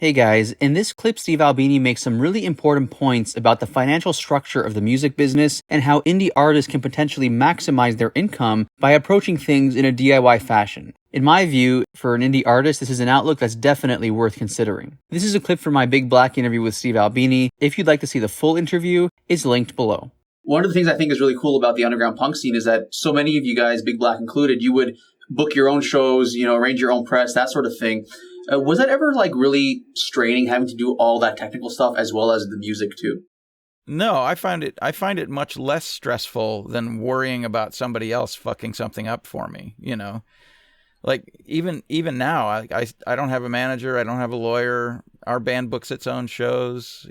Hey guys, in this clip, Steve Albini makes some really important points about the financial structure of the music business and how indie artists can potentially maximize their income by approaching things in a DIY fashion. In my view, for an indie artist, this is an outlook that's definitely worth considering. This is a clip from my Big Black interview with Steve Albini. If you'd like to see the full interview, it's linked below. One of the things I think is really cool about the underground punk scene is that so many of you guys, Big Black included, you would book your own shows, arrange your own press, that sort of thing. Was that ever really straining, having to do all that technical stuff as well as the music too? No, I find it much less stressful than worrying about somebody else fucking something up for me. Like even now, I don't have a manager, I don't have a lawyer. Our band books its own shows.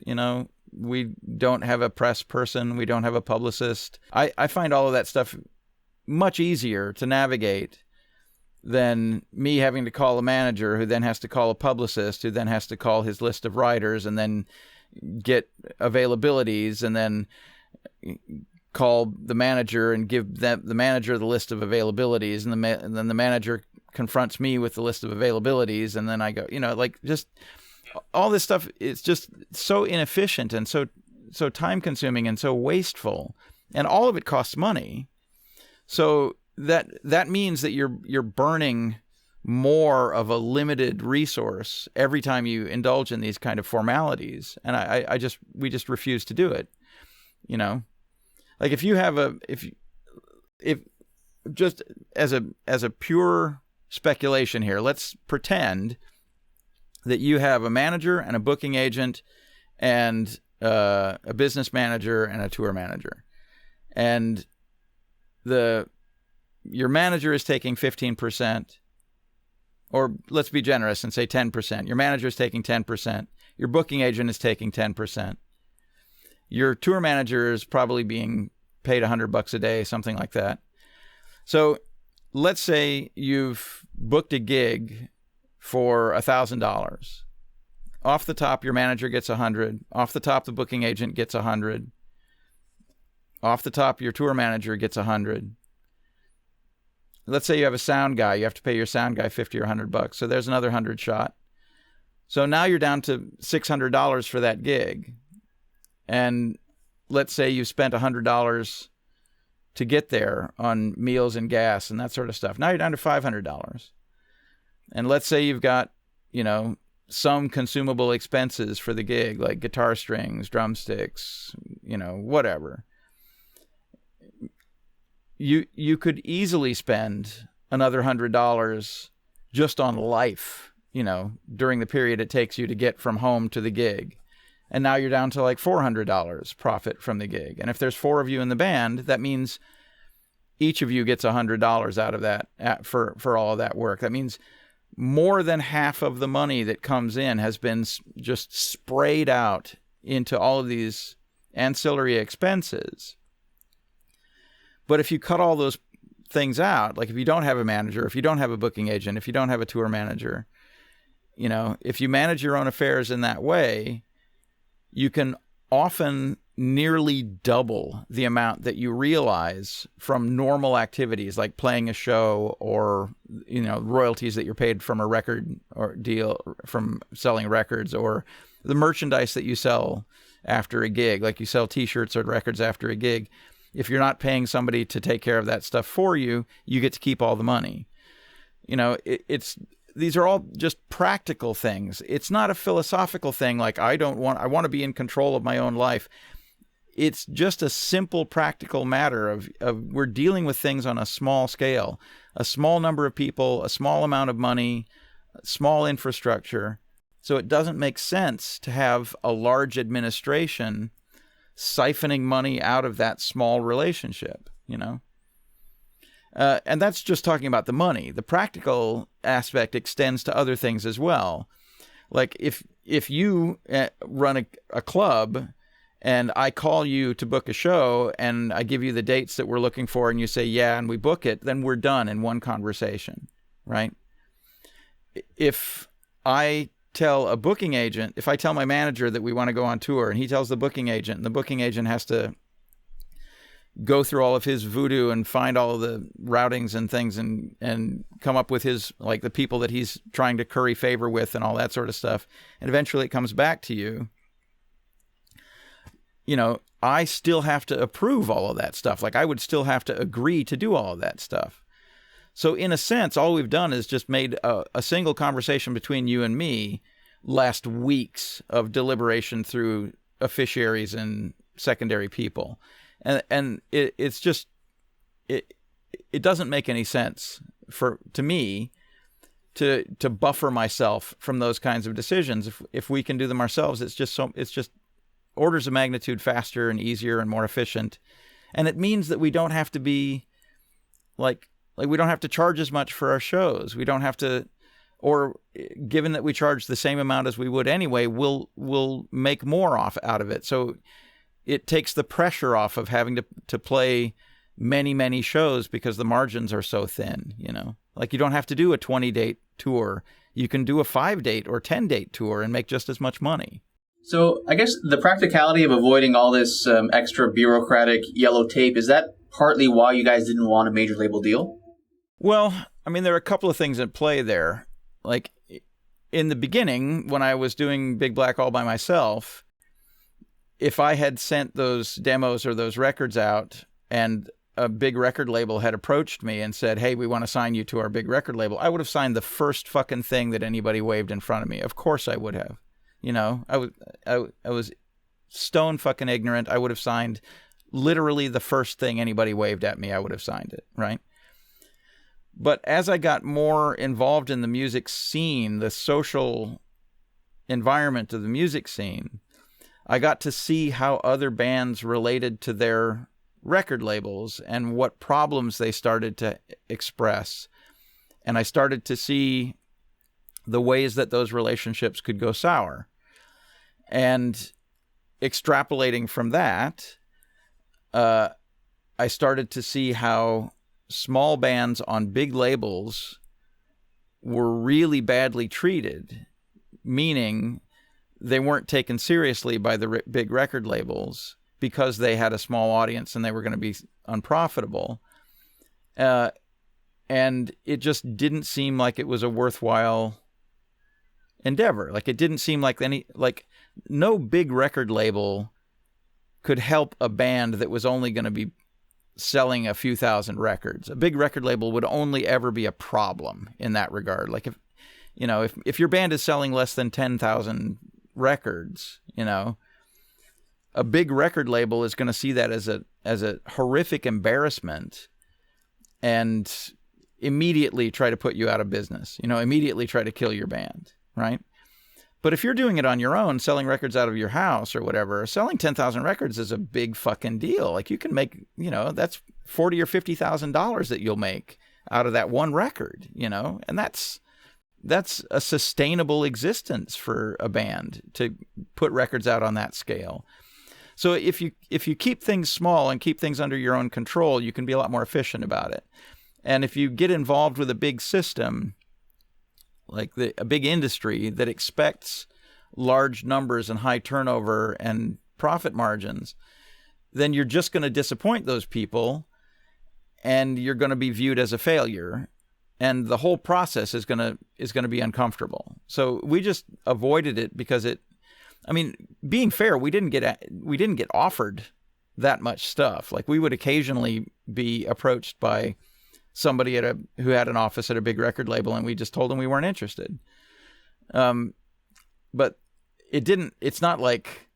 We don't have a press person, we don't have a publicist. I find all of that stuff much easier to navigate than me having to call a manager who then has to call a publicist who then has to call his list of writers and then get availabilities and then call the manager and give the manager the list of availabilities and then the manager confronts me with the list of availabilities and then I go, just all this stuff is just so inefficient and so time consuming and so wasteful, and all of it costs money. So that means that you're burning more of a limited resource every time you indulge in these kind of formalities, and we just refuse to do it. Like if just as a pure speculation here, let's pretend that you have a manager and a booking agent and a business manager and a tour manager, and your manager is taking 15%, or let's be generous and say 10%. Your manager is taking 10%. Your booking agent is taking 10%. Your tour manager is probably being paid $100 a day, something like that. So let's say you've booked a gig for $1,000. Off the top, your manager gets $100. Off the top, the booking agent gets $100. Off the top, your tour manager gets $100. Let's say you have a sound guy. You have to pay your sound guy $50 or $100. So there's another 100 shot. So now you're down to $600 for that gig. And let's say you spent $100 to get there on meals and gas and that sort of stuff. Now you're down to $500. And let's say you've got, some consumable expenses for the gig, like guitar strings, drumsticks, whatever. You could easily spend another $100 just on life, during the period it takes you to get from home to the gig. And now you're down to like $400 profit from the gig. And if there's 4 of you in the band, that means each of you gets $100 out of that for all of that work. That means more than half of the money that comes in has been just sprayed out into all of these ancillary expenses. But if you cut all those things out, like if you don't have a manager, if you don't have a booking agent, if you don't have a tour manager, if you manage your own affairs in that way, you can often nearly double the amount that you realize from normal activities like playing a show or, royalties that you're paid from a record or deal from selling records, or the merchandise that you sell after a gig, like you sell t-shirts or records after a gig. If you're not paying somebody to take care of that stuff for you, you get to keep all the money. These are all just practical things. It's not a philosophical thing like I want to be in control of my own life. It's just a simple practical matter of we're dealing with things on a small scale, a small number of people, a small amount of money, small infrastructure. So it doesn't make sense to have a large administration siphoning money out of that small relationship, and that's just talking about the money. The practical aspect extends to other things as well. Like if you run a club and I call you to book a show and I give you the dates that we're looking for and you say, yeah, and we book it, then we're done in one conversation, right? If I tell a booking agent, if I tell my manager that we want to go on tour and he tells the booking agent, and the booking agent has to go through all of his voodoo and find all of the routings and things and come up with his, like, the people that he's trying to curry favor with and all that sort of stuff. And eventually it comes back to you. You know, I still have to approve all of that stuff. Like, I would still have to agree to do all of that stuff. So in a sense, all we've done is just made a single conversation between you and me last weeks of deliberation through officiaries and secondary people. And it's just, it doesn't make any sense to me to buffer myself from those kinds of decisions. If we can do them ourselves, it's just orders of magnitude faster and easier and more efficient. And it means that we don't have to be like we don't have to charge as much for our shows. We don't have to, or given that we charge the same amount as we would anyway, we'll make more out of it. So it takes the pressure off of having to play many, many shows because the margins are so thin, you know? Like, you don't have to do a 20-date tour. You can do a 5-date or 10-date tour and make just as much money. So I guess the practicality of avoiding all this extra bureaucratic yellow tape, is that partly why you guys didn't want a major label deal? Well, I mean, there are a couple of things at play there. Like, in the beginning, when I was doing Big Black all by myself, if I had sent those demos or those records out and a big record label had approached me and said, hey, we want to sign you to our big record label, I would have signed the first fucking thing that anybody waved in front of me. Of course I would have. You know, I was stone fucking ignorant. I would have signed literally the first thing anybody waved at me. I would have signed it, right? But as I got more involved in the music scene, the social environment of the music scene, I got to see how other bands related to their record labels and what problems they started to express. And I started to see the ways that those relationships could go sour. And extrapolating from that, I started to see how small bands on big labels were really badly treated, meaning they weren't taken seriously by the big record labels because they had a small audience and they were going to be unprofitable. And it just didn't seem like it was a worthwhile endeavor. Like, it didn't seem like no big record label could help a band that was only going to be selling a few thousand records. A big record label would only ever be a problem in that regard. Like, if your band is selling less than 10,000 records, you know, a big record label is going to see that as a horrific embarrassment and immediately try to put you out of business, you know, immediately try to kill your band, right? But if you're doing it on your own, selling records out of your house or whatever, selling 10,000 records is a big fucking deal. Like, you can make, you know, that's $40,000 or $50,000 that you'll make out of that one record, you know, and that's a sustainable existence for a band to put records out on that scale. So if you keep things small and keep things under your own control, you can be a lot more efficient about it. And if you get involved with a big system, like a big industry that expects large numbers and high turnover and profit margins, then you're just going to disappoint those people and you're going to be viewed as a failure. And the whole process is going to be uncomfortable. So we just avoided it because being fair, we didn't get offered that much stuff. Like, we would occasionally be approached by somebody who had an office at a big record label, and we just told them we weren't interested. But it's not like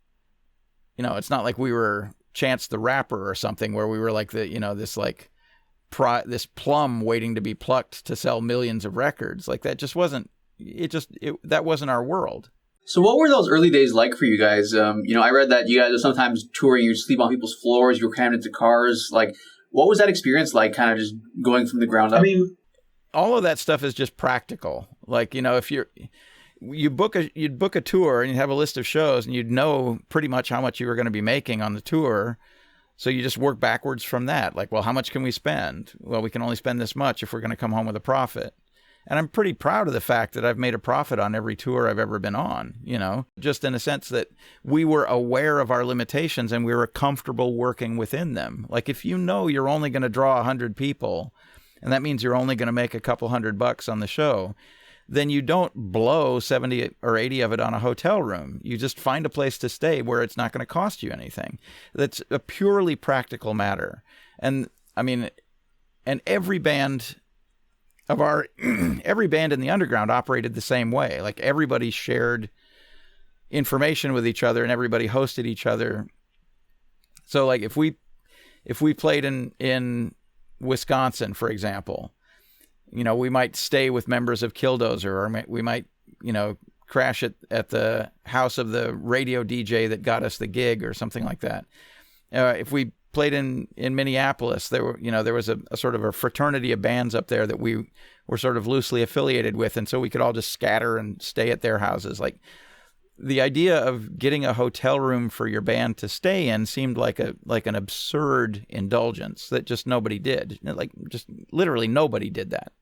we were Chance the Rapper or something where we were like this plum waiting to be plucked to sell millions of records. Like, that just wasn't, that wasn't our world. So what were those early days like for you guys? I read that you guys were sometimes touring, you sleep on people's floors, you were crammed into cars. Like, what was that experience like, kind of just going from the ground up? I mean, all of that stuff is just practical. Like, you know, if you'd book a tour and you'd have a list of shows and you'd know pretty much how much you were going to be making on the tour. So you just work backwards from that. Like, well, how much can we spend? Well, we can only spend this much if we're going to come home with a profit. And I'm pretty proud of the fact that I've made a profit on every tour I've ever been on, just in a sense that we were aware of our limitations and we were comfortable working within them. Like if you're only going to draw 100 people, and that means you're only going to make a couple $100 on the show, then you don't blow 70 or 80 of it on a hotel room. You just find a place to stay where it's not going to cost you anything. That's a purely practical matter. And I mean, and every band in the underground operated the same way. Like everybody shared information with each other and everybody hosted each other. So like if we played in Wisconsin, for example, we might stay with members of Killdozer, or we might, crash at the house of the radio DJ that got us the gig or something like that. If we played in Minneapolis, there was a sort of a fraternity of bands up there that we were sort of loosely affiliated with, and so we could all just scatter and stay at their houses. Like the idea of getting a hotel room for your band to stay in seemed like an absurd indulgence that just nobody did. Like just literally nobody did that.